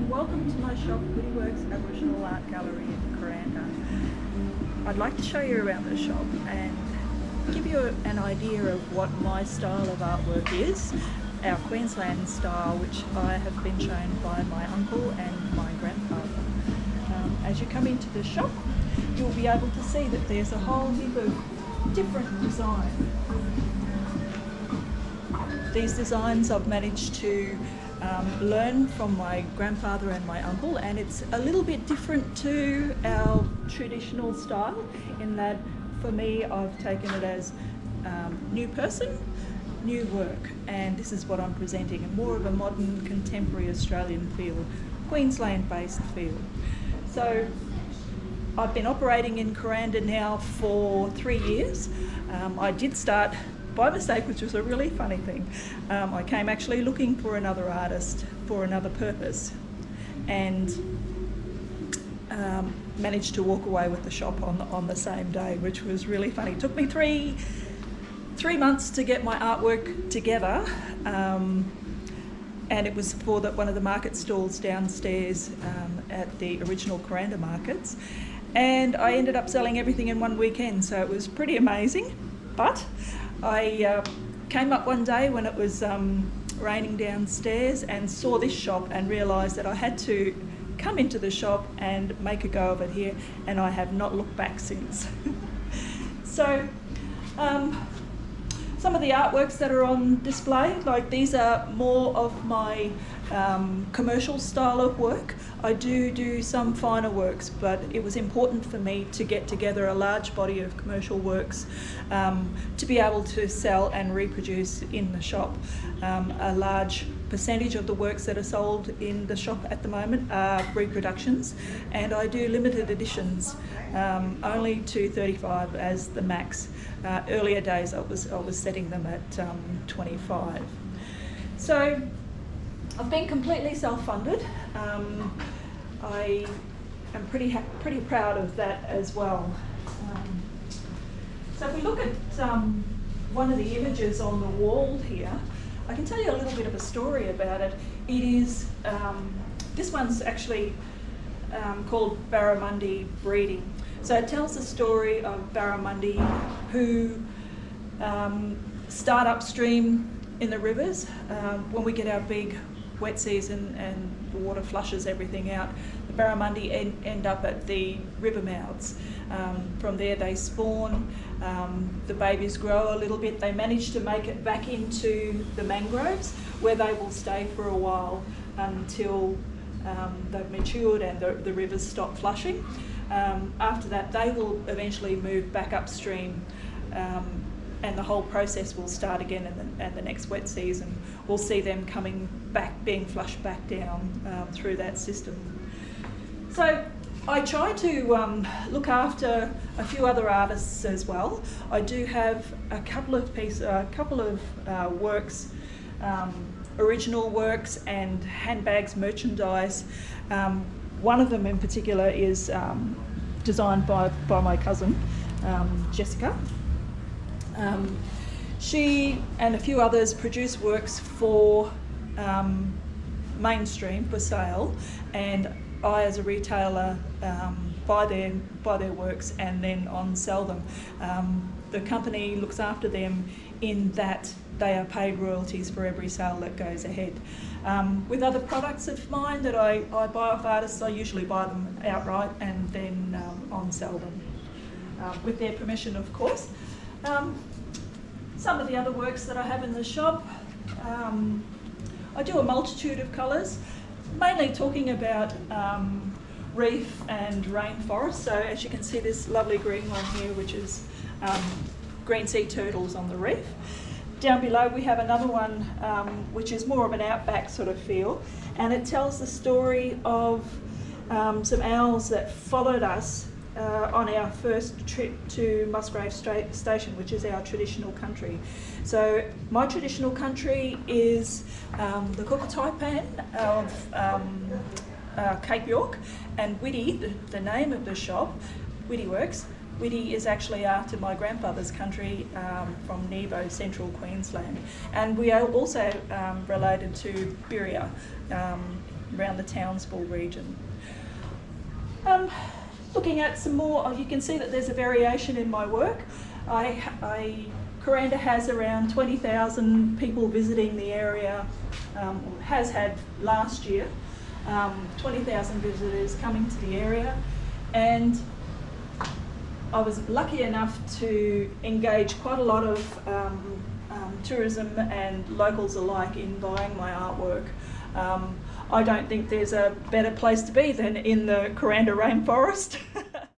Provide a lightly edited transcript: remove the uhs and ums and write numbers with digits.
and welcome to my shop, Wittyworks Aboriginal Art Gallery in Kuranda. I'd like to show you around the shop and give you an idea of what my style of artwork is, our Queensland style, which I have been shown by my uncle and my grandfather. As you come into the shop, you'll be able to see that there's a whole heap of different designs. These designs I've managed to learn from my grandfather and my uncle, and it's a little bit different to our traditional style in that for me I've taken it as new person, new work, and this is what I'm presenting, more of a modern contemporary Australian feel, Queensland based feel. So I've been operating in Kuranda now for 3 years. I did start by mistake, which was a really funny thing. I came actually looking for another artist for another purpose, and managed to walk away with the shop on the same day, which was really funny. It took me three months to get my artwork together, and it was for one of the market stalls downstairs at the original Kuranda markets, and I ended up selling everything in one weekend, so it was pretty amazing. But I came up one day when it was raining downstairs and saw this shop and realised that I had to come into the shop and make a go of it here, and I have not looked back since. So some of the artworks that are on display, like these are more of my commercial style of work. I do some finer works, but it was important for me to get together a large body of commercial works to be able to sell and reproduce in the shop. A large percentage of the works that are sold in the shop at the moment are reproductions, and I do limited editions, only to 35 as the max. Earlier days I was setting them at 25. So I've been completely self-funded. I am pretty proud of that as well. So if we look at one of the images on the wall here, I can tell you a little bit of a story about it. It is, this one's actually called Barramundi Breeding. So it tells the story of barramundi who start upstream in the rivers. When we get our big wet season and the water flushes everything out, the barramundi end up at the river mouths. From there they spawn, the babies grow a little bit, they manage to make it back into the mangroves where they will stay for a while until they've matured and the rivers stop flushing. After that they will eventually move back upstream, and the whole process will start again, and the next wet season we'll see them coming back, being flushed back down through that system. So I try to look after a few other artists as well. I do have a couple of works, original works and handbags, merchandise. One of them in particular is designed by my cousin, Jessica. She and a few others produce works for mainstream for sale, and I as a retailer buy their works and then on-sell them. The company looks after them in that they are paid royalties for every sale that goes ahead. With other products of mine that I buy off artists, I usually buy them outright and then on-sell them, with their permission of course. Some of the other works that I have in the shop, I do a multitude of colours, mainly talking about reef and rainforest. So as you can see, this lovely green one here, which is green sea turtles on the reef. Down below we have another one which is more of an outback sort of feel, and it tells the story of some owls that followed us on our first trip to Musgrave Station, which is our traditional country. So my traditional country is the Kukataipan of Cape York, and Witty, the name of the shop, Wittyworks. Witty is actually after my grandfather's country from Nebo, central Queensland. And we are also related to Birria. around the Townsville region. Looking at some more, you can see that there's a variation in my work. Kuranda has around 20,000 people visiting the area, has had last year, 20,000 visitors coming to the area, and I was lucky enough to engage quite a lot of tourism and locals alike in buying my artwork. I don't think there's a better place to be than in the Kuranda rainforest.